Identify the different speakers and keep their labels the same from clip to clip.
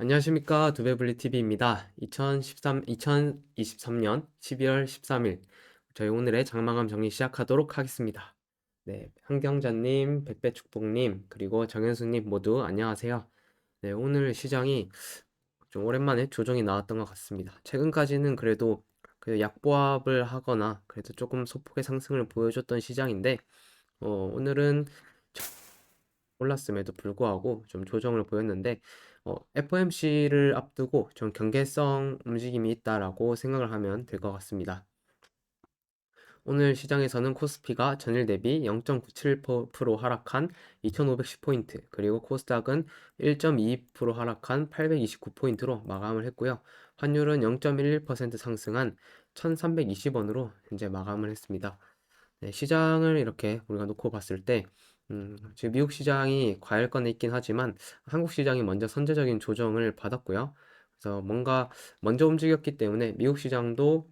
Speaker 1: 안녕하십니까. 두배블리TV입니다. 2023년 12월 13일, 저희 오늘의 장마감 정리 시작하도록 하겠습니다. 네, 한경자님, 백배축복님, 그리고 정현수님 모두 안녕하세요. 네, 오늘 시장이 좀 오랜만에 조정이 나왔던 것 같습니다. 최근까지는 그래도 그 약보합을 하거나 그래도 조금 소폭의 상승을 보여줬던 시장인데, 오늘은 올랐음에도 불구하고 좀 조정을 보였는데 FOMC를 앞두고 좀 경계성 움직임이 있다라고 생각을 하면 될 것 같습니다. 오늘 시장에서는 코스피가 전일 대비 0.97% 하락한 2510포인트, 그리고 코스닥은 1.22% 하락한 829포인트로 마감을 했고요. 환율은 0.11% 상승한 1320원으로 현재 마감을 했습니다. 네, 시장을 이렇게 우리가 놓고 봤을 때, 지금 미국 시장이 과열권에 있긴 하지만 한국 시장이 먼저 선제적인 조정을 받았고요. 그래서 뭔가 먼저 움직였기 때문에 미국 시장도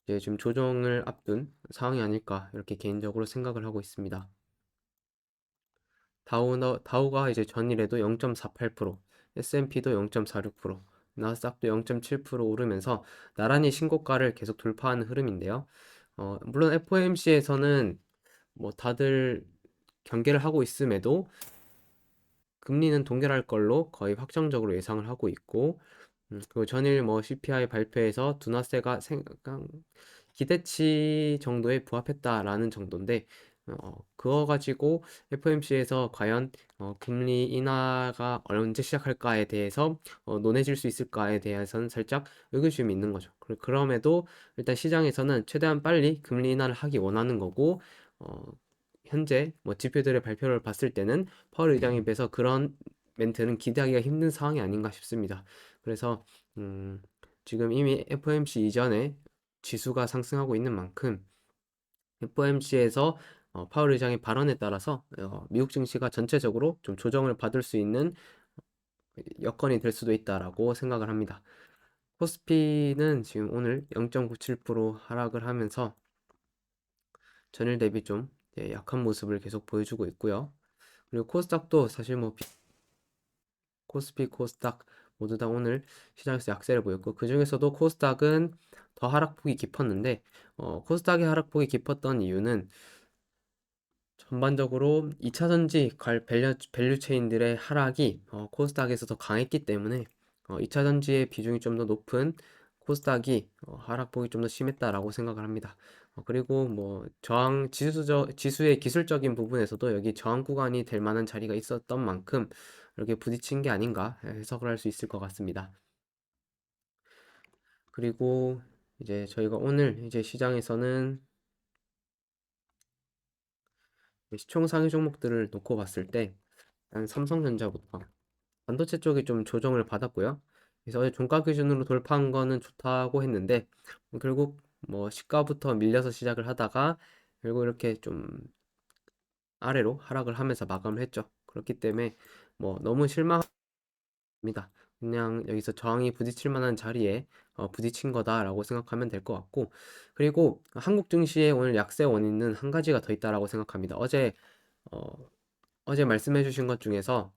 Speaker 1: 이제 지금 조정을 앞둔 상황이 아닐까 이렇게 개인적으로 생각을 하고 있습니다. 다우가 이제 전일에도 0.48%, S&P도 0.46%, 나스닥도 0.7% 오르면서 나란히 신고가를 계속 돌파하는 흐름인데요. 물론 FOMC에서는 뭐 다들 경계를 하고 있음에도 금리는 동결할 걸로 거의 확정적으로 예상을 하고 있고, 그리고 전일 뭐 CPI 발표에서 둔화세가 기대치 정도에 부합했다라는 정도인데, 그거 가지고 FOMC에서 과연 금리 인하가 언제 시작할까에 대해서 논해질 수 있을까에 대해서는 살짝 의구심이 있는 거죠. 그럼에도 일단 시장에서는 최대한 빨리 금리 인하를 하기 원하는 거고, 어, 현재 뭐 지표들의 발표를 봤을 때는 파월 의장에 비해서 그런 멘트는 기대하기가 힘든 상황이 아닌가 싶습니다. 그래서 음, 지금 이미 FOMC 이전에 지수가 상승하고 있는 만큼 FOMC에서 파월 의장의 발언에 따라서 미국 증시가 전체적으로 좀 조정을 받을 수 있는 여건이 될 수도 있다라고 생각을 합니다. 코스피는 지금 오늘 0.97% 하락을 하면서 전일 대비 좀 약한 모습을 계속 보여주고 있고요. 그리고 코스닥도 사실 뭐 코스피, 코스닥 모두 다 오늘 시장에서 약세를 보였고, 그 중에서도 코스닥은 더 하락폭이 깊었는데, 코스닥의 하락폭이 깊었던 이유는 전반적으로 2차전지 밸류 체인들의 하락이 코스닥에서 더 강했기 때문에 2차전지의 비중이 좀 더 높은 코스닥이 하락폭이 좀 더 심했다라고 생각을 합니다. 그리고 뭐 지수의 기술적인 부분에서도 여기 저항 구간이 될 만한 자리가 있었던 만큼 이렇게 부딪힌 게 아닌가 해석을 할 수 있을 것 같습니다. 그리고 이제 저희가 오늘 이제 시장에서는 시총 상위 종목들을 놓고 봤을 때 일단 삼성전자부터 반도체 쪽이 좀 조정을 받았고요. 그래서 어제 종가 기준으로 돌파한 거는 좋다고 했는데 결국 뭐 시가부터 밀려서 시작을 하다가 결국 이렇게 좀 아래로 하락을 하면서 마감을 했죠. 그렇기 때문에 뭐 너무 실망합니다. 그냥 여기서 저항이 부딪힐 만한 자리에 부딪힌 거다라고 생각하면 될 것 같고, 그리고 한국 증시의 오늘 약세 원인은 한 가지가 더 있다라고 생각합니다. 어, 어제 말씀해 주신 것 중에서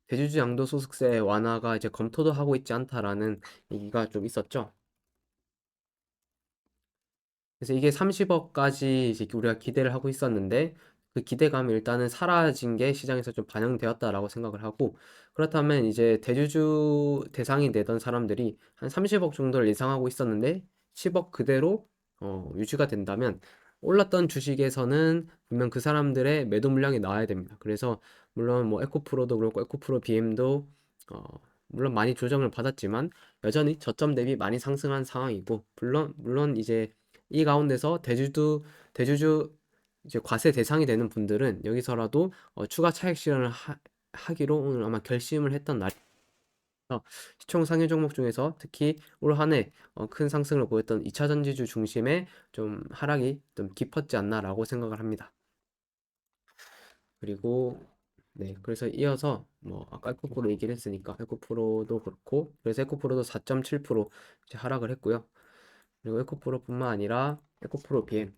Speaker 1: 대주주 양도소득세 완화가 이제 검토도 하고 있지 않다라는 얘기가 좀 있었죠. 그래서 이게 30억까지 이제 우리가 기대를 하고 있었는데 그 기대감이 일단은 사라진 게 시장에서 좀 반영되었다라고 생각을 하고, 그렇다면 이제 대주주 대상이 되던 사람들이 한 30억 정도를 예상하고 있었는데 10억 그대로 유지가 된다면 올랐던 주식에서는 분명 그 사람들의 매도 물량이 나와야 됩니다. 그래서 물론 뭐 에코프로도 그렇고 에코프로 BM도 어, 물론 많이 조정을 받았지만 여전히 저점 대비 많이 상승한 상황이고, 물론 이제 이 가운데서 대주주 이제 과세 대상이 되는 분들은 여기서라도 추가 차익 실현을 하기로 오늘 아마 결심을 했던 날이어서 시총 상위 종목 중에서 특히 올 한 해 큰 상승을 보였던 2차 전지주 중심의 좀 하락이 좀 깊었지 않나라고 생각을 합니다. 그리고 네, 그래서 이어서 뭐 아까 에코프로 얘기를 했으니까 에코프로도 그렇고, 그래서 에코프로도 4.7% 이제 하락을 했고요. 그리고 에코프로뿐만 아니라 에코프로 BM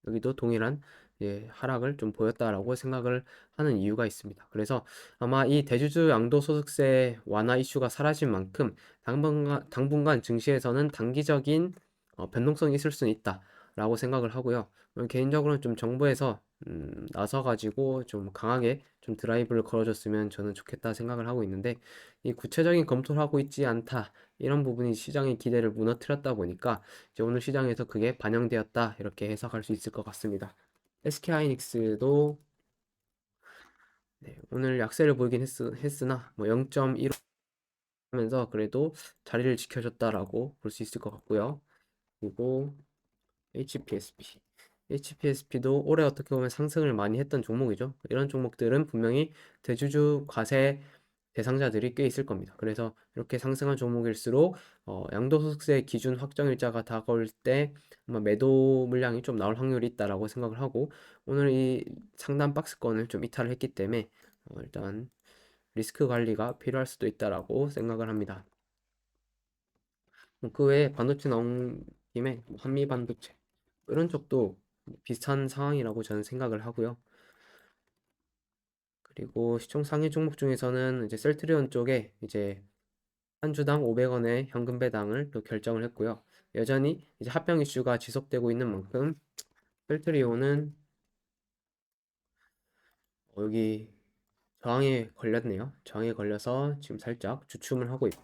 Speaker 1: 여기도 동일한 예, 하락을 좀 보였다라고 생각을 하는 이유가 있습니다. 그래서 아마 이 대주주 양도소득세 완화 이슈가 사라진 만큼 당분간 증시에서는 단기적인 변동성이 있을 수는 있다라고 생각을 하고요. 개인적으로는 좀 정부에서 나서가지고 좀 강하게 좀 드라이브를 걸어줬으면 저는 좋겠다 생각을 하고 있는데 이 구체적인 검토를 하고 있지 않다 이런 부분이 시장의 기대를 무너뜨렸다 보니까 이제 오늘 시장에서 그게 반영되었다 이렇게 해석할 수 있을 것 같습니다. SK하이닉스도 네, 오늘 약세를 보이긴 했으나 뭐 0.15 하면서 그래도 자리를 지켜줬다라고 볼 수 있을 것 같고요. 그리고 HPSP. HPSP도 올해 어떻게 보면 상승을 많이 했던 종목이죠. 이런 종목들은 분명히 대주주 과세 대상자들이 꽤 있을 겁니다. 그래서 이렇게 상승한 종목일수록 양도소득세 기준 확정일자가 다가올 때 아마 매도 물량이 좀 나올 확률이 있다라고 생각을 하고 오늘 이 상단 박스권을 좀 이탈을 했기 때문에 일단 리스크 관리가 필요할 수도 있다라고 생각을 합니다. 그 외에 반도체 나온 김에 한미 반도체 이런 쪽도 비슷한 상황이라고 저는 생각을 하고요. 그리고 시총 상위 종목 중에서는 이제 셀트리온 쪽에 이제 한 주당 500원의 현금 배당을 또 결정을 했고요. 여전히 이제 합병 이슈가 지속되고 있는 만큼 셀트리온은 여기 저항에 걸렸네요. 저항에 걸려서 지금 살짝 주춤을 하고 있고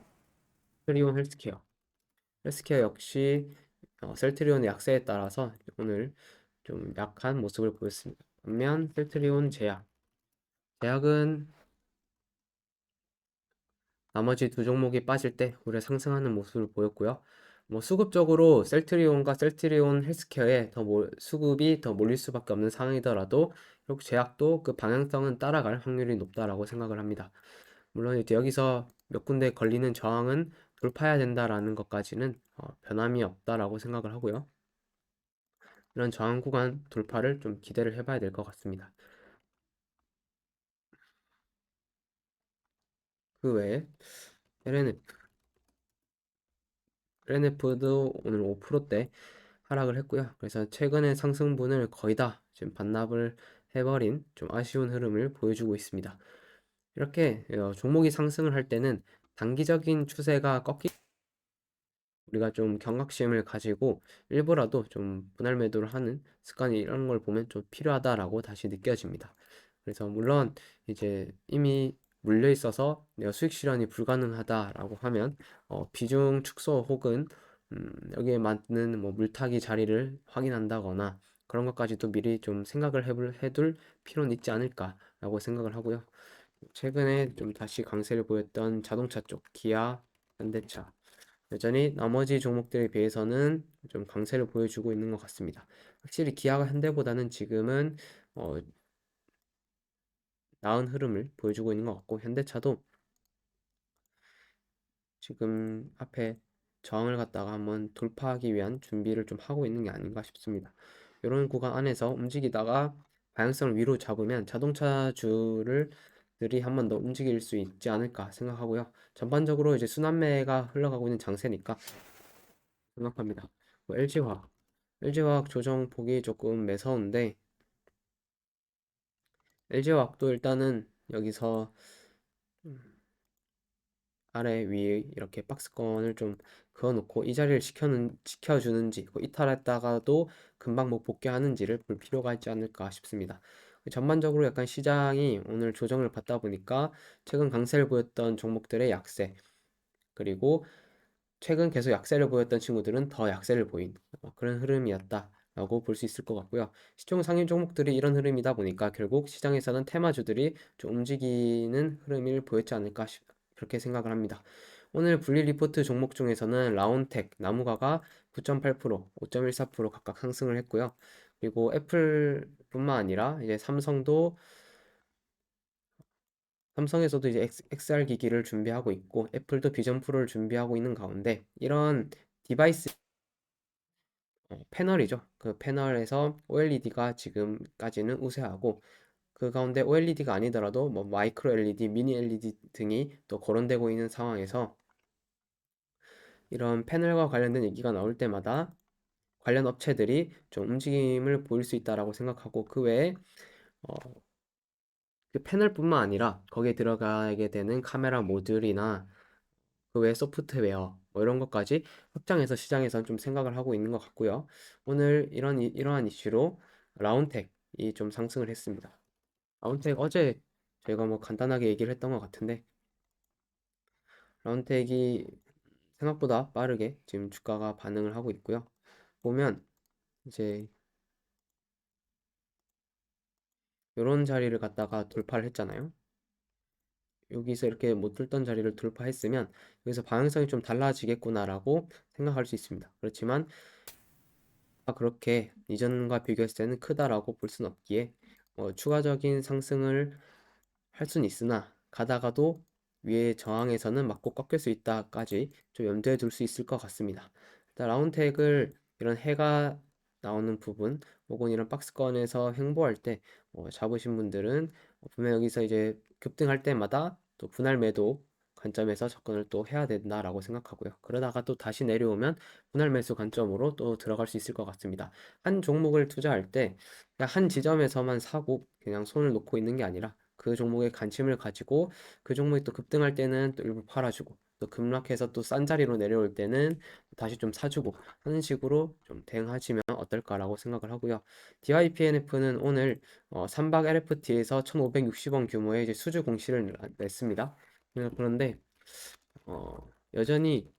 Speaker 1: 셀트리온 헬스케어. 헬스케어 역시 셀트리온의 약세에 따라서 오늘 좀 약한 모습을 보였습니다. 반면 셀트리온 제약. 제약은 나머지 두 종목이 빠질 때 오히려 상승하는 모습을 보였고요. 뭐 수급적으로 셀트리온과 셀트리온 헬스케어에 수급이 더 몰릴 수밖에 없는 상황이더라도 결국 제약도 그 방향성은 따라갈 확률이 높다라고 생각을 합니다. 물론 이제 여기서 몇 군데 걸리는 저항은 돌파해야 된다라는 것까지는 변함이 없다라고 생각을 하고요. 이런 저항 구간 돌파를 좀 기대를 해봐야 될 것 같습니다. 그 외에 LNF, LNF도 오늘 5%대 하락을 했고요. 그래서 최근의 상승분을 거의 다 지금 반납을 해버린 좀 아쉬운 흐름을 보여주고 있습니다. 이렇게 종목이 상승을 할 때는 단기적인 추세가 꺾이 우리가 좀 경각심을 가지고 일부라도 좀 분할 매도를 하는 습관이 이런 걸 보면 좀 필요하다라고 다시 느껴집니다. 그래서 물론 이제 이미 물려 있어서 내가 수익 실현이 불가능하다라고 하면 비중 축소 혹은 여기에 맞는 뭐 물타기 자리를 확인한다거나 그런 것까지도 미리 좀 생각을 해둘 필요는 있지 않을까라고 생각을 하고요. 최근에 좀 다시 강세를 보였던 자동차 쪽 기아, 현대차 여전히 나머지 종목들에 비해서는 좀 강세를 보여주고 있는 것 같습니다. 확실히 기아가 현대보다는 지금은 어, 나은 흐름을 보여주고 있는 것 같고 현대차도 지금 앞에 저항을 갖다가 한번 돌파하기 위한 준비를 좀 하고 있는 게 아닌가 싶습니다. 이런 구간 안에서 움직이다가 방향성을 위로 잡으면 자동차주를 들이 한 번 더 움직일 수 있지 않을까 생각하고요. 전반적으로 이제 순환매가 흘러가고 있는 장세니까 생각합니다. 뭐 LG화학 조정폭이 조금 매서운데 LG화학도 일단은 여기서 아래 위에 이렇게 박스권을 좀 그어놓고 이 자리를 지켜주는지 이탈했다가도 금방 뭐 복귀하는지를 볼 필요가 있지 않을까 싶습니다. 전반적으로 약간 시장이 오늘 조정을 받다 보니까 최근 강세를 보였던 종목들의 약세 그리고 최근 계속 약세를 보였던 친구들은 더 약세를 보인 그런 흐름이었다라고 볼 수 있을 것 같고요. 시총 상위 종목들이 이런 흐름이다 보니까 결국 시장에서는 테마주들이 좀 움직이는 흐름을 보였지 않을까 그렇게 생각을 합니다. 오늘 분리 리포트 종목 중에서는 라온텍, 나무가가 9.8%, 5.14% 각각 상승을 했고요. 그리고 애플뿐만 아니라 이제 삼성에서도 이제 XR 기기를 준비하고 있고 애플도 비전 프로를 준비하고 있는 가운데 이런 디바이스 패널이죠. 그 패널에서 OLED가 지금까지는 우세하고 그 가운데 OLED가 아니더라도 뭐 마이크로 LED, 미니 LED 등이 또 거론되고 있는 상황에서 이런 패널과 관련된 얘기가 나올 때마다 관련 업체들이 좀 움직임을 보일 수 있다라고 생각하고 그 외에 어, 그 패널뿐만 아니라 거기에 들어가게 되는 카메라 모듈이나 그 외에 소프트웨어 뭐 이런 것까지 확장해서 시장에선 좀 생각을 하고 있는 것 같고요. 오늘 이러한 이슈로 라운텍이 좀 상승을 했습니다. 라운텍 어제 저희가 뭐 간단하게 얘기를 했던 것 같은데 라운텍이 생각보다 빠르게 지금 주가가 반응을 하고 있고요. 보면 이제 이런 자리를 갖다가 돌파를 했잖아요. 여기서 이렇게 못 뚫던 자리를 돌파했으면 여기서 방향성이 좀 달라지겠구나라고 생각할 수 있습니다. 그렇지만 그렇게 이전과 비교했을 때는 크다라고 볼 수는 없기에 추가적인 상승을 할 수는 있으나 가다가도 위에 저항에서는 맞고 꺾일 수 있다까지 좀 염두에 둘 수 있을 것 같습니다. 일단 라운텍을 이런 해가 나오는 부분 혹은 이런 박스권에서 횡보할 때 잡으신 분들은 분명 여기서 이제 급등할 때마다 또 분할 매도 관점에서 접근을 또 해야 된다라고 생각하고요. 그러다가 또 다시 내려오면 분할 매수 관점으로 또 들어갈 수 있을 것 같습니다. 한 종목을 투자할 때 그냥 한 지점에서만 사고 그냥 손을 놓고 있는 게 아니라 그 종목에 관심을 가지고 그 종목이 또 급등할 때는 또 일부 팔아주고 또 급락해서 또 싼 자리로 내려올 때는 다시 좀 사주고 하는 식으로 좀 대응하시면 어떨까라고 생각을 하고요. DYPNF는 오늘 3박 LFT에서 1,560원 규모의 이제 수주 공시를 냈습니다. 그런데 여전히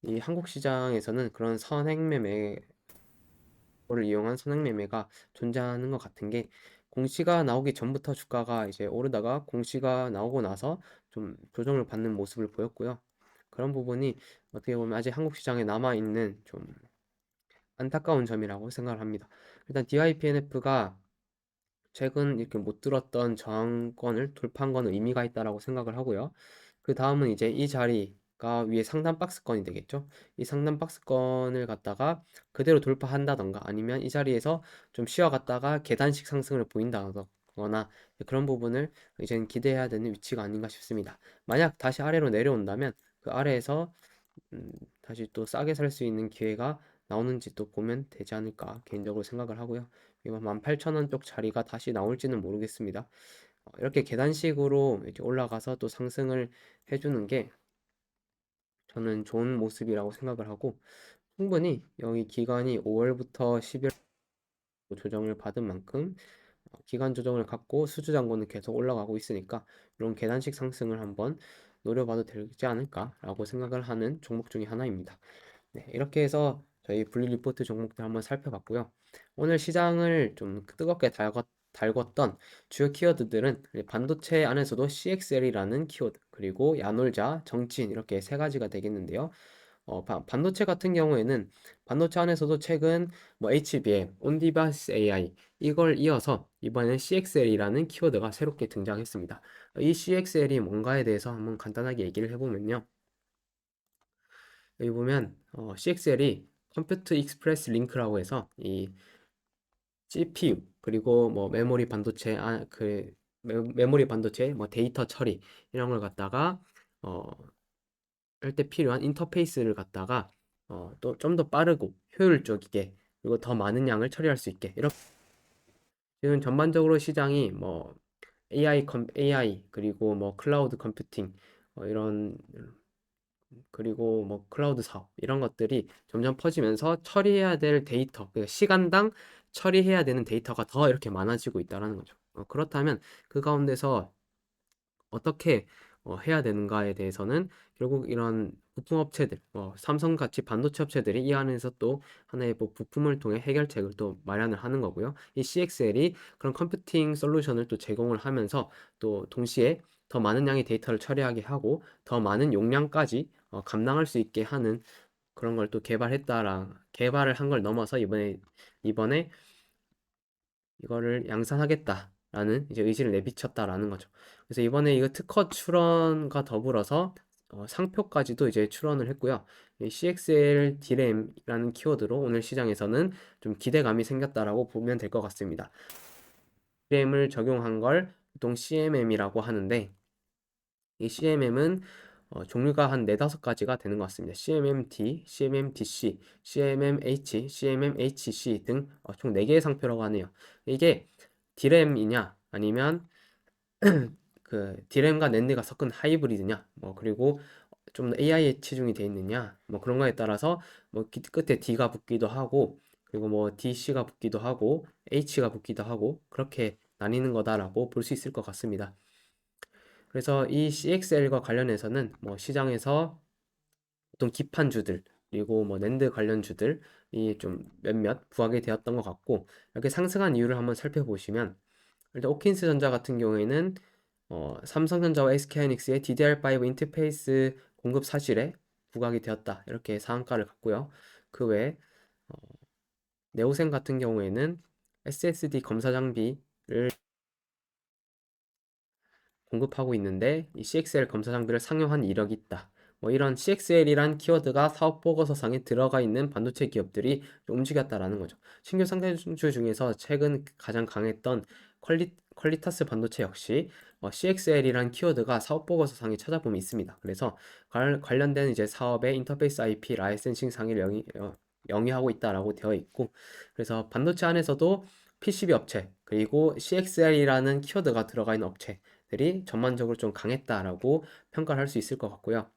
Speaker 1: 이 한국 시장에서는 그런 선행 매매를 이용한 선행 매매가 존재하는 것 같은 게 공시가 나오기 전부터 주가가 이제 오르다가 공시가 나오고 나서 좀 조정을 받는 모습을 보였고요. 그런 부분이 어떻게 보면 아직 한국 시장에 남아 있는 좀 안타까운 점이라고 생각을 합니다. 일단 DYPNF가 최근 이렇게 못 들었던 저항권을 돌파한 거는 의미가 있다라고 생각을 하고요. 그 다음은 이제 이 자리가 위에 상단 박스권이 되겠죠. 이 상단 박스권을 갖다가 그대로 돌파한다던가 아니면 이 자리에서 좀 쉬어갔다가 계단식 상승을 보인다거나 그런 부분을 이제는 기대해야 되는 위치가 아닌가 싶습니다. 만약 다시 아래로 내려온다면 그 아래에서 음, 다시 또 싸게 살 수 있는 기회가 나오는지 또 보면 되지 않을까 개인적으로 생각을 하고요. 이거 18,000원 쪽 자리가 다시 나올지는 모르겠습니다. 이렇게 계단식으로 이렇게 올라가서 또 상승을 해주는 게 저는 좋은 모습이라고 생각을 하고 충분히 여기 기간이 5월부터 10일 조정을 받은 만큼 기간 조정을 갖고 수주 잔고는 계속 올라가고 있으니까 이런 계단식 상승을 한번 노려봐도 되지 않을까라고 생각을 하는 종목 중에 하나입니다. 네, 이렇게 해서 저희 분리 리포트 종목들 한번 살펴봤고요. 오늘 시장을 좀 뜨겁게 달궜던 주요 키워드들은 반도체 안에서도 CXL이라는 키워드, 그리고 야놀자, 정치인 이렇게 세 가지가 되겠는데요. 반도체 같은 경우에는 반도체 안에서도 최근 뭐 HBM, 온디바스 AI 이걸 이어서 이번엔 CXL이라는 키워드가 새롭게 등장했습니다. 이 CXL이 뭔가에 대해서 한번 간단하게 얘기를 해보면요. 여기 보면 CXL이 컴퓨터 익스프레스 링크라고 해서 이 CPU 그리고 뭐 메모리 반도체 메모리 반도체 뭐 데이터 처리 이런 걸 갖다가 어, 할 때 필요한 인터페이스를 갖다가 또 좀 더 빠르고 효율적이게 그리고 더 많은 양을 처리할 수 있게 이렇게 지금 전반적으로 시장이 뭐 AI 그리고 뭐 클라우드 컴퓨팅 이런 그리고 뭐 클라우드 사업 이런 것들이 점점 퍼지면서 처리해야 될 데이터, 그러니까 시간당 처리해야 되는 데이터가 더 이렇게 많아지고 있다라는 거죠. 그렇다면 그 가운데서 어떻게 해야 되는가에 대해서는 결국 이런 부품 업체들, 삼성같이 반도체 업체들이 이 안에서 또 하나의 뭐 부품을 통해 해결책을 또 마련을 하는 거고요. 이 CXL이 그런 컴퓨팅 솔루션을 또 제공을 하면서 또 동시에 더 많은 양의 데이터를 처리하게 하고 더 많은 용량까지 감당할 수 있게 하는 그런 걸 또 개발을 한 걸 넘어서 이번에 이거를 양산하겠다라는 이제 의지를 내비쳤다라는 거죠. 그래서 이번에 이거 특허 출원과 더불어서 상표까지도 이제 출원을 했고요. 이 CXL D램이라는 키워드로 오늘 시장에서는 좀 기대감이 생겼다라고 보면 될 것 같습니다. D램을 적용한 걸 보통 CMM이라고 하는데 이 CMM은 종류가 한 4-5가지가 되는 것 같습니다. CMMT, CMMTC, CMMH, CMMHC 등 총 4개의 상표라고 하네요. 이게 D램이냐 아니면 그 D램과 낸드가 섞은 하이브리드냐 그리고 좀 AI에 치중이 돼 있느냐 그런 거에 따라서 끝에 D가 붙기도 하고 그리고 DC가 붙기도 하고 H가 붙기도 하고 그렇게 나뉘는 거다라고 볼 수 있을 것 같습니다. 그래서 이 CXL과 관련해서는 시장에서 보통 기판주들 그리고 낸드 관련주들이 좀 몇몇 부각이 되었던 것 같고 이렇게 상승한 이유를 한번 살펴보시면 일단 오킨스 전자 같은 경우에는 삼성전자와 SK하이닉스의 DDR5 인터페이스 공급 사실에 부각이 되었다 이렇게 상한가를 갔고요. 그 외에 네오셈 같은 경우에는 SSD 검사 장비를 공급하고 있는데 이 CXL 검사장비를 상용한 이력이 있다. 이런 CXL이란 키워드가 사업 보고서상에 들어가 있는 반도체 기업들이 좀 움직였다라는 거죠. 신규 상장주 중에서 최근 가장 강했던 퀄리타스 반도체 역시 CXL이란 키워드가 사업 보고서상에 찾아보면 있습니다. 그래서 관련된 이제 사업의 인터페이스 IP 라이센싱 상을 영위하고 있다라고 되어 있고, 그래서 반도체 안에서도 PCB 업체 그리고 CXL이라는 키워드가 들어가 있는 업체 들이 전반적으로 좀 강했다라고 평가를 할 수 있을 것 같고요.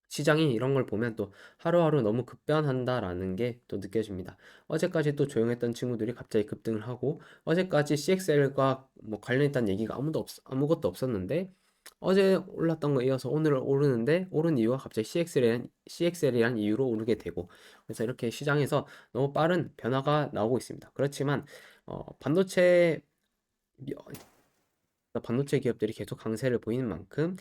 Speaker 1: 시장이 이런 걸 보면 또 하루하루 너무 급변한다라는 게 또 느껴집니다. 어제까지 또 조용했던 친구들이 갑자기 급등을 하고 어제까지 CXL과 관련했다는 얘기가 아무것도 없었는데 어제 올랐던 거에 이어서 오늘 오르는데 오른 이유가 갑자기 CXL이란 이유로 오르게 되고 그래서 이렇게 시장에서 너무 빠른 변화가 나오고 있습니다. 그렇지만 반도체 기업들이 계속 강세를 보이는 만큼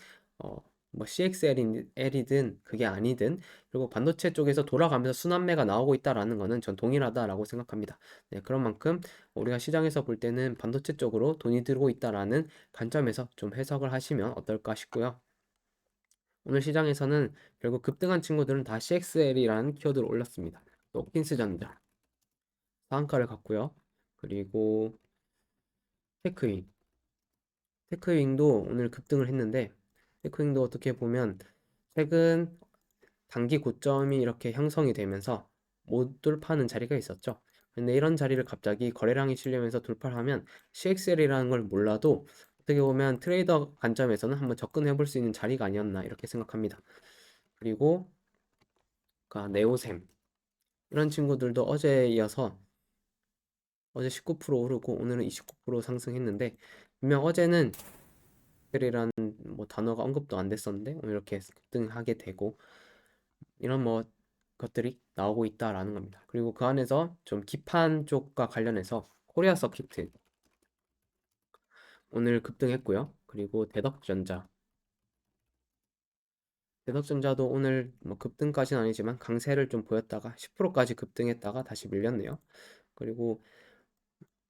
Speaker 1: CXL이든 그게 아니든 그리고 반도체 쪽에서 돌아가면서 순환매가 나오고 있다라는 거는 전 동일하다라고 생각합니다. 네, 그런 만큼 우리가 시장에서 볼 때는 반도체 쪽으로 돈이 들고 있다라는 관점에서 좀 해석을 하시면 어떨까 싶고요. 오늘 시장에서는 결국 급등한 친구들은 다 CXL이라는 키워드를 올렸습니다. 홉킨스 전자 상한가를 갔고요. 그리고 테크인 테크윙도 오늘 급등을 했는데 테크윙도 어떻게 보면 최근 단기 고점이 이렇게 형성이 되면서 못 돌파하는 자리가 있었죠. 근데 이런 자리를 갑자기 거래량이 실리면서 돌파를 하면 CXL이라는 걸 몰라도 어떻게 보면 트레이더 관점에서는 한번 접근해 볼 수 있는 자리가 아니었나 이렇게 생각합니다. 그리고 네오셈 이런 친구들도 어제에 이어서 어제 19% 오르고 오늘은 29% 상승했는데 분명 어제는 이란 단어가 언급도 안 됐었는데 오늘 이렇게 급등하게 되고 이런 것들이 나오고 있다라는 겁니다. 그리고 그 안에서 좀 기판 쪽과 관련해서 코리아 서킷 오늘 급등했고요. 그리고 대덕전자도 오늘 급등까지는 아니지만 강세를 좀 보였다가 10%까지 급등했다가 다시 밀렸네요. 그리고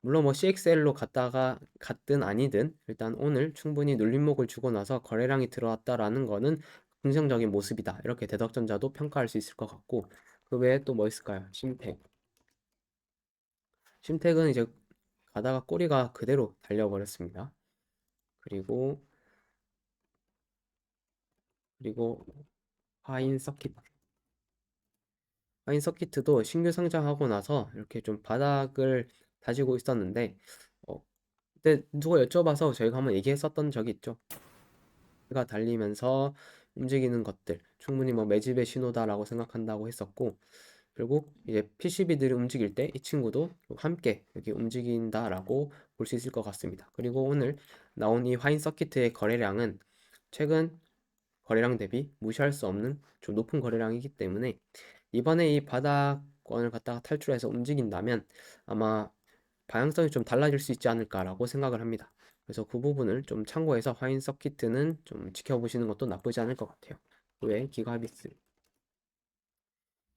Speaker 1: 물론 CXL로 갔든 아니든 일단 오늘 충분히 눌림목을 주고 나서 거래량이 들어왔다라는 거는 긍정적인 모습이다. 이렇게 대덕전자도 평가할 수 있을 것 같고 그 외에 또 뭐 있을까요? 심택은 이제 가다가 꼬리가 그대로 달려버렸습니다. 그리고 그리고 화인 서킷 화인 서킷도 신규 상장하고 나서 이렇게 좀 바닥을 다지고 있었는데 그때 누가 여쭤봐서 저희가 한번 얘기했었던 적이 있죠. 가 달리면서 움직이는 것들 충분히 매집의 신호다라고 생각한다고 했었고 결국 이제 PCB들이 움직일 때 이 친구도 함께 이렇게 움직인다라고 볼 수 있을 것 같습니다. 그리고 오늘 나온 이 화인 서킷의 거래량은 최근 거래량 대비 무시할 수 없는 좀 높은 거래량이기 때문에 이번에 이 바닥권을 갖다가 탈출해서 움직인다면 아마 방향성이 좀 달라질 수 있지 않을까라고 생각을 합니다. 그래서 그 부분을 좀 참고해서 화인 서킷은 좀 지켜보시는 것도 나쁘지 않을 것 같아요. 왜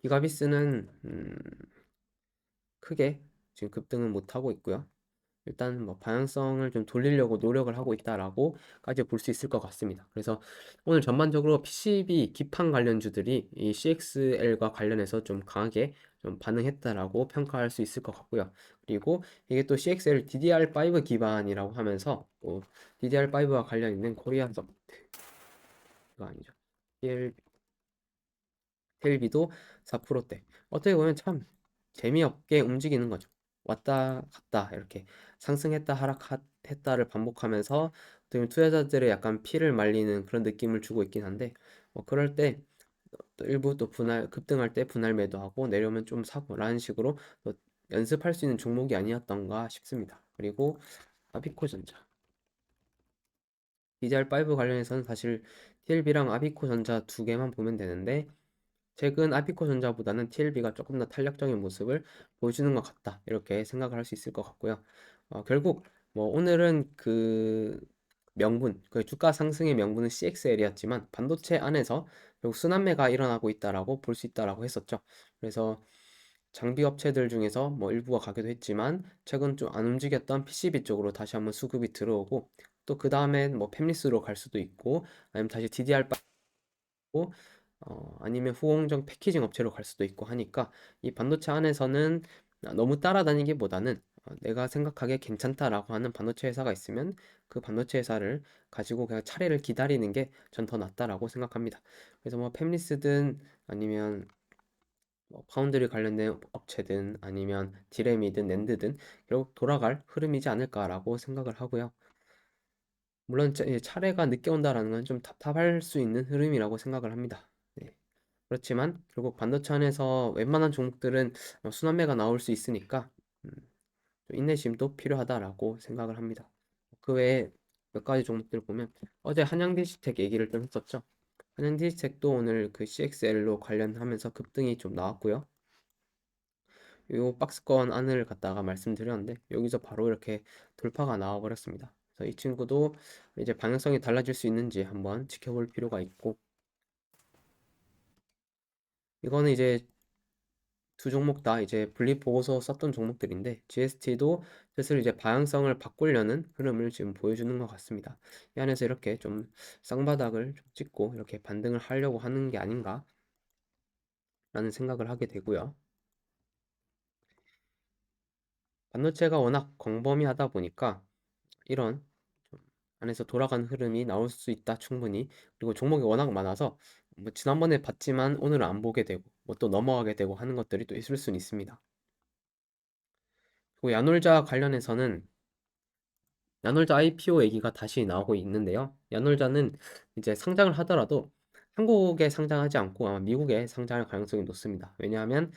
Speaker 1: 기가비스는 크게 지금 급등은 못하고 있고요. 일단 방향성을 좀 돌리려고 노력을 하고 있다라고까지 볼 수 있을 것 같습니다. 그래서 오늘 전반적으로 PCB 기판 관련주들이 이 CXL과 관련해서 좀 강하게 좀 반응했다라고 평가할 수 있을 것 같고요. 그리고 이게 또 CXL DDR5 기반이라고 하면서 또 DDR5와 관련 있는 코리아 서킷 TLB가 아니죠. TLB도 4%대. 어떻게 보면 참 재미없게 움직이는 거죠. 왔다 갔다 이렇게 상승했다 하락했다를 반복하면서 어떻게 보면 투자자들의 약간 피를 말리는 그런 느낌을 주고 있긴 한데 그럴 때 또 일부 또 분할 급등할 때 분할 매도하고 내려오면 좀 사고 라는 식으로 또 연습할 수 있는 종목이 아니었던가 싶습니다. 그리고 아비코전자 DDR5 관련해서는 사실 TLB랑 아비코전자 두 개만 보면 되는데 최근 아비코전자보다는 TLB가 조금 더 탄력적인 모습을 보여주는 것 같다 이렇게 생각을 할 수 있을 것 같고요. 결국 뭐 오늘은 그 명분, 그 주가 상승의 명분은 CXL이었지만 반도체 안에서 결국 순환매가 일어나고 있다라고 볼 수 있다라고 했었죠. 그래서 장비 업체들 중에서 뭐 일부가 가기도 했지만 최근 좀 안 움직였던 PCB 쪽으로 다시 한번 수급이 들어오고 또 그 다음엔 뭐 팹리스로 갈 수도 있고 아니면 다시 DDR 고 아니면 후공정 패키징 업체로 갈 수도 있고 하니까 이 반도체 안에서는 너무 따라다니기보다는 내가 생각하기에 괜찮다라고 하는 반도체 회사가 있으면 그 반도체 회사를 가지고 그냥 차례를 기다리는 게 전 더 낫다라고 생각합니다. 그래서 뭐 팹리스든 아니면 뭐 파운드리 관련된 업체든 아니면 디램이든 낸드든 결국 돌아갈 흐름이지 않을까라고 생각을 하고요. 물론 차례가 늦게 온다라는 건 좀 답답할 수 있는 흐름이라고 생각을 합니다. 네. 그렇지만 결국 반도체 안에서 웬만한 종목들은 순환매가 나올 수 있으니까 음, 좀 인내심도 필요하다라고 생각을 합니다. 그 외에 몇 가지 종목들 보면 어제 한양디지텍 얘기를 좀 했었죠. 한양디지텍도 오늘 그 CXL로 관련하면서 급등이 좀 나왔고요. 요 박스권 안을 갖다가 말씀드렸는데 여기서 바로 이렇게 돌파가 나와 버렸습니다. 그래서 이 친구도 이제 방향성이 달라질 수 있는지 한번 지켜볼 필요가 있고 이거는 이제 두 종목 다 이제 분리 보고서 썼던 종목들인데 GST도 슬슬 이제 방향성을 바꾸려는 흐름을 지금 보여주는 것 같습니다. 이 안에서 이렇게 좀 쌍바닥을 좀 찍고 이렇게 반등을 하려고 하는 게 아닌가라는 생각을 하게 되고요. 반도체가 워낙 광범위하다 보니까 이런 좀 안에서 돌아가는 흐름이 나올 수 있다 충분히. 그리고 종목이 워낙 많아서 뭐 지난번에 봤지만 오늘은 안 보게 되고 뭐 또 넘어가게 되고 하는 것들이 또 있을 수는 있습니다. 그리고 야놀자 관련해서는 야놀자 IPO 얘기가 다시 나오고 있는데요. 야놀자는 이제 상장을 하더라도 한국에 상장하지 않고 아마 미국에 상장할 가능성이 높습니다. 왜냐하면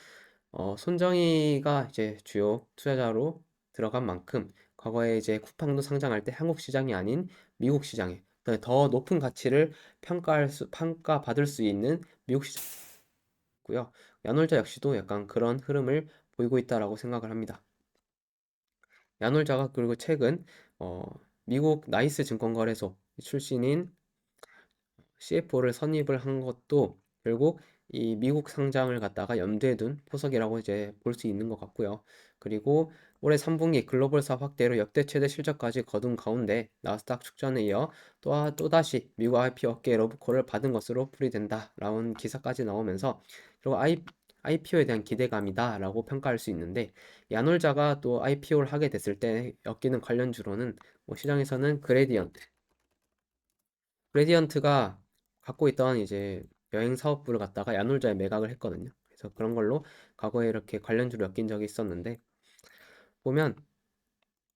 Speaker 1: 손정희가 이제 주요 투자자로 들어간 만큼 과거에 이제 쿠팡도 상장할 때 한국 시장이 아닌 미국 시장에 더 높은 가치를 평가받을 수 있는 미국 시장이고요. 야놀자 역시도 약간 그런 흐름을 보이고 있다라고 생각을 합니다. 야놀자가 그리고 최근 어, 미국 나이스 증권거래소 출신인 CFO를 선입을 한 것도 결국 이 미국 상장을 갖다가 염두에 둔 포석이라고 이제 볼 수 있는 것 같고요. 그리고 올해 3분기 글로벌사 확대로 역대 최대 실적까지 거둔 가운데 나스닥 축전에 이어 또다시 미국 IP 업계 러브콜을 받은 것으로 풀이된다라는 기사까지 나오면서 그리고 IPO에 대한 기대감이다라고 평가할 수 있는데 야놀자가 또 IPO를 하게 됐을 때 엮이는 관련주로는 뭐 시장에서는 그레디언트가 갖고 있던 이제 여행 사업부를 갖다가 야놀자에 매각을 했거든요. 그래서 그런 걸로 과거에 이렇게 관련주로 엮인 적이 있었는데 보면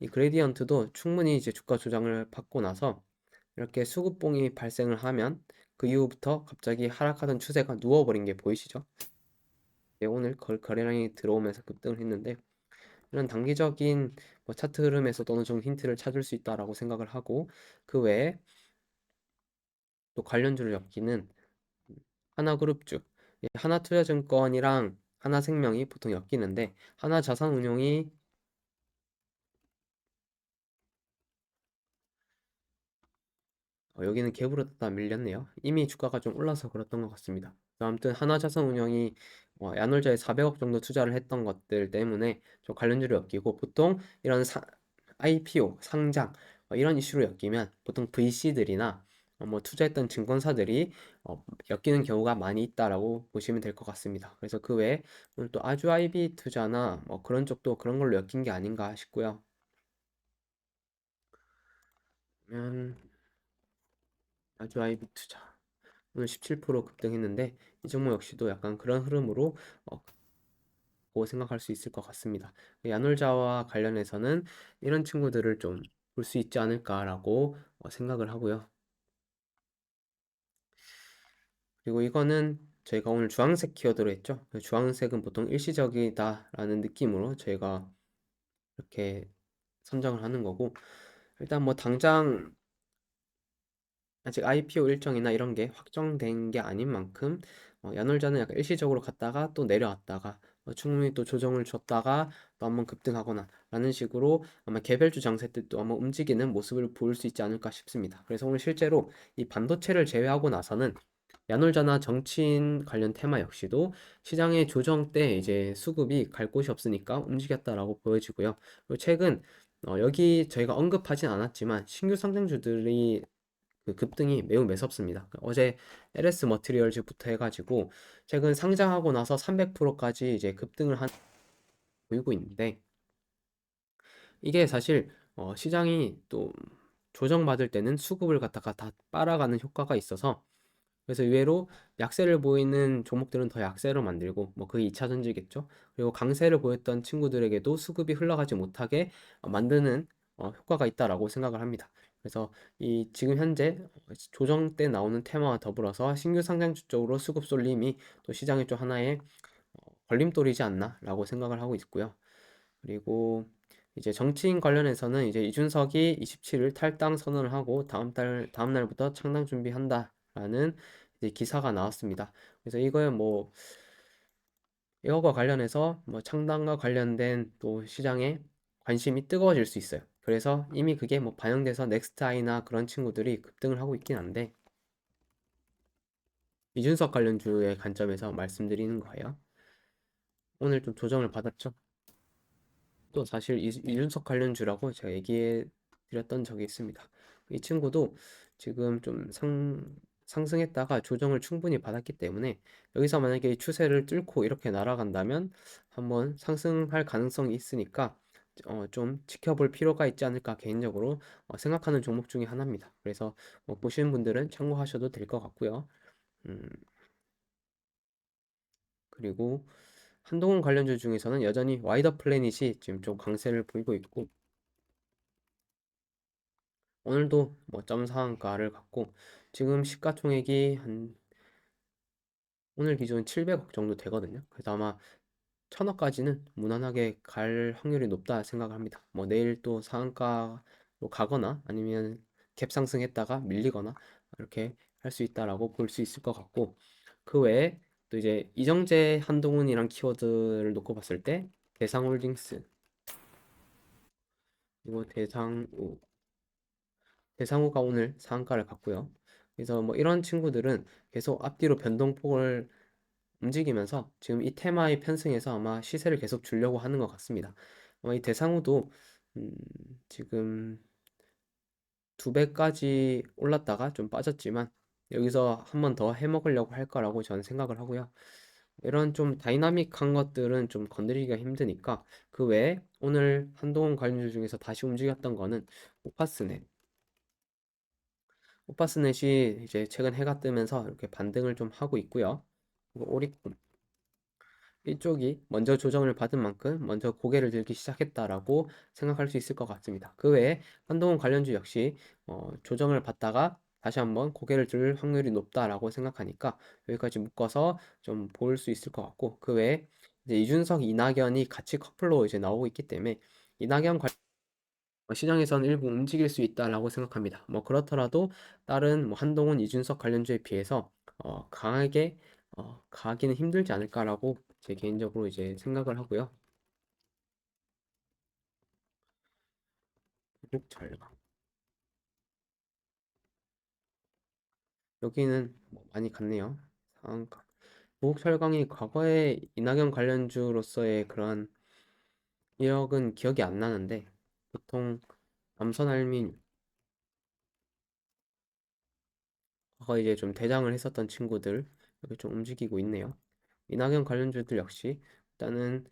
Speaker 1: 이 그레디언트도 충분히 이제 주가 조정을 받고 나서 이렇게 수급봉이 발생을 하면 그 이후부터 갑자기 하락하던 추세가 누워버린 게 보이시죠? 네, 오늘 거래량이 들어오면서 급등을 했는데 이런 단기적인 뭐 차트 흐름에서 어느 정도 힌트를 찾을 수 있다라고 생각을 하고 그 외에 또 관련주를 엮이는 하나그룹주, 하나투자증권이랑 하나생명이 보통 엮이는데 하나자산운용이 여기는 갭으로 다 밀렸네요. 이미 주가가 좀 올라서 그랬던 것 같습니다. 아무튼 하나자산운용이 야놀자에 400억 정도 투자를 했던 것들 때문에 좀 관련주로 엮이고 보통 이런 IPO, 상장 이런 이슈로 엮이면 보통 VC들이나 뭐 투자했던 증권사들이 엮이는 경우가 많이 있다라고 보시면 될 것 같습니다. 그래서 그 외에 오늘 또 아주 IB 투자나 뭐 그런 쪽도 그런 걸로 엮인 게 아닌가 싶고요. 아주 IB 투자. 오늘 17% 급등했는데 이 종목 역시도 약간 그런 흐름으로 고 생각할 수 있을 것 같습니다. 야놀자와 관련해서는 이런 친구들을 좀 볼 수 있지 않을까라고 생각을 하고요. 그리고 이거는 저희가 오늘 주황색 키워드로 했죠. 주황색은 보통 일시적이다라는 느낌으로 저희가 이렇게 선정을 하는 거고, 일단 뭐 당장 아직 IPO 일정이나 이런 게 확정된 게 아닌 만큼 야놀자는 약간 일시적으로 갔다가 또 내려왔다가 충분히 또 조정을 줬다가 또 한번 급등하거나 라는 식으로 아마 개별주 장세 때 또 한번 움직이는 모습을 보일 수 있지 않을까 싶습니다. 그래서 오늘 실제로 이 반도체를 제외하고 나서는 야놀자나 정치인 관련 테마 역시도 시장의 조정 때 이제 수급이 갈 곳이 없으니까 움직였다라고 보여지고요. 그리고 최근 여기 저희가 언급하진 않았지만 신규 상장주들이 그 급등이 매우 매섭습니다. 어제 LS 머티리얼즈부터 해가지고 최근 상장하고 나서 300%까지 이제 급등을 한 보이고 있는데 이게 사실 시장이 또 조정받을 때는 수급을 갖다가 다 빨아가는 효과가 있어서 그래서 의외로 약세를 보이는 종목들은 더 약세로 만들고 뭐 그게 2차 전지겠죠. 그리고 강세를 보였던 친구들에게도 수급이 흘러가지 못하게 만드는 효과가 있다라고 생각을 합니다. 그래서 이 지금 현재 조정 때 나오는 테마와 더불어서 신규 상장주 쪽으로 수급 쏠림이 또 시장의 좀 하나의 걸림돌이지 않나라고 생각을 하고 있고요. 그리고 이제 정치인 관련해서는 이제 이준석이 27일 탈당 선언을 하고 다음 날부터 창당 준비한다라는 이제 기사가 나왔습니다. 그래서 이거에 뭐 이거와 관련해서 뭐 창당과 관련된 또 시장에 관심이 뜨거워질 수 있어요. 그래서 이미 그게 뭐 반영돼서 넥스트아이나 그런 친구들이 급등을 하고 있긴 한데 이준석 관련주의 관점에서 말씀드리는 거예요. 오늘 좀 조정을 받았죠. 또 사실 이준석 관련주라고 제가 얘기해 드렸던 적이 있습니다. 이 친구도 지금 좀 상승했다가 조정을 충분히 받았기 때문에 여기서 만약에 이 추세를 뚫고 이렇게 날아간다면 한번 상승할 가능성이 있으니까 좀 지켜볼 필요가 있지 않을까 개인적으로 생각하는 종목 중에 하나입니다. 그래서 보시는 분들은 참고하셔도 될 것 같고요. 음, 그리고 한동훈 관련주 중에서는 여전히 와이더 플래닛이 지금 좀 강세를 보이고 있고 오늘도 뭐 점상한가를 갖고 지금 시가총액이 한 오늘 기준 700억 정도 되거든요. 그래서 아마 1000억까지는 무난하게 갈 확률이 높다 생각을 합니다. 뭐 내일 또 상한가로 가거나 아니면 갭 상승했다가 밀리거나 이렇게 할 수 있다라고 볼 수 있을 것 같고 그 외에 또 이제 이정재 한동훈이랑 키워드를 놓고 봤을 때 대상홀딩스 그리고 대상우가 오늘 상한가를 갔고요. 그래서 뭐 이런 친구들은 계속 앞뒤로 변동폭을 움직이면서 지금 이 테마의 편승에서 아마 시세를 계속 주려고 하는 것 같습니다. 아마 이 대상우도 음, 지금 2배까지 올랐다가 좀 빠졌지만 여기서 한 번 더 해먹으려고 할 거라고 저는 생각을 하고요. 이런 좀 다이나믹한 것들은 좀 건드리기가 힘드니까 그 외에 오늘 한동훈 관련주 중에서 다시 움직였던 거는 오파스넷 오파스넷이 이제 최근 해가 뜨면서 이렇게 반등을 좀 하고 있고요. 그리고 오리콘 이쪽이 먼저 조정을 받은 만큼 먼저 고개를 들기 시작했다라고 생각할 수 있을 것 같습니다. 그 외에 한동훈 관련주 역시 조정을 받다가 다시 한번 고개를 들 확률이 높다라고 생각하니까 여기까지 묶어서 좀 볼 수 있을 것 같고 그 외에 이제 이준석, 이낙연이 같이 커플로 이제 나오고 있기 때문에 이낙연 시장에서는 일부 움직일 수 있다라고 생각합니다. 뭐 그렇더라도 다른 뭐 한동훈, 이준석 관련주에 비해서 강하게 가기는 힘들지 않을까라고 제 개인적으로 이제 생각을 하고요. 한국철강 여기는 뭐 많이 갔네요. 상한가. 한국철강이 과거에 이낙연 관련주로서의 그런 이력은 기억이 안 나는데 보통 남선알민 과거 이제 좀 대장을 했었던 친구들 여기 좀 움직이고 있네요. 이낙연 관련주들 역시 일단은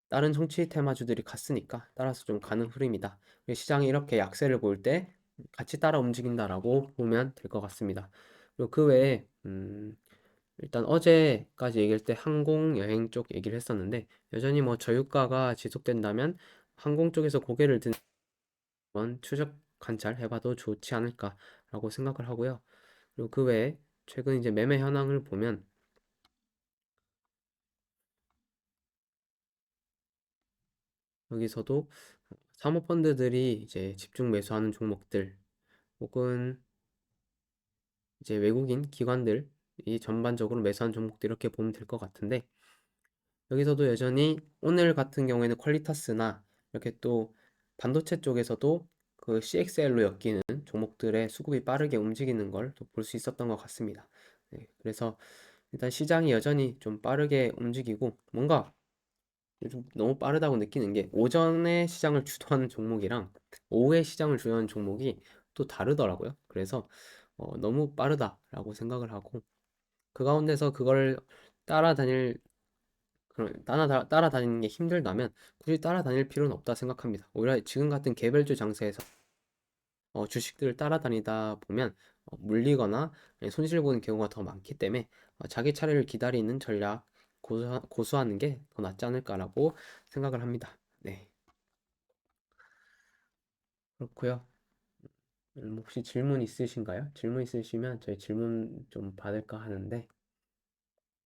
Speaker 1: 다른 정치 테마주들이 갔으니까 따라서 좀 가는 흐름이다. 시장이 이렇게 약세를 보일 때 같이 따라 움직인다라고 보면 될 것 같습니다. 그리고 그 외에 일단 어제까지 얘기할 때 항공 여행 쪽 얘기를 했었는데 여전히 뭐 저유가가 지속된다면 항공 쪽에서 고개를 드는 건 추적 관찰 해봐도 좋지 않을까라고 생각을 하고요. 그리고 그 외에 최근 이제 매매 현황을 보면 여기서도 사모펀드들이 이제 집중 매수하는 종목들 혹은 이제 외국인 기관들이 전반적으로 매수한 종목들 이렇게 보면 될 것 같은데 여기서도 여전히 오늘 같은 경우에는 퀄리타스나 이렇게 또 반도체 쪽에서도 그 CXL로 엮이는 종목들의 수급이 빠르게 움직이는 걸 볼 수 있었던 것 같습니다. 네, 그래서 일단 시장이 여전히 좀 빠르게 움직이고 뭔가 요즘 너무 빠르다고 느끼는 게 오전에 시장을 주도하는 종목이랑 오후에 시장을 주도하는 종목이 또 다르더라고요. 그래서 너무 빠르다라고 생각을 하고 그 가운데서 그걸 따라다닐 따라다니는 게 힘들다면 굳이 따라다닐 필요는 없다 생각합니다. 오히려 지금 같은 개별주 장세에서 주식들을 따라다니다 보면 물리거나 손실 보는 경우가 더 많기 때문에 자기 차례를 기다리는 전략 고수하는 게 더 낫지 않을까라고 생각을 합니다. 네, 그렇고요. 혹시 질문 있으신가요? 질문 있으시면 저희 질문 좀 받을까 하는데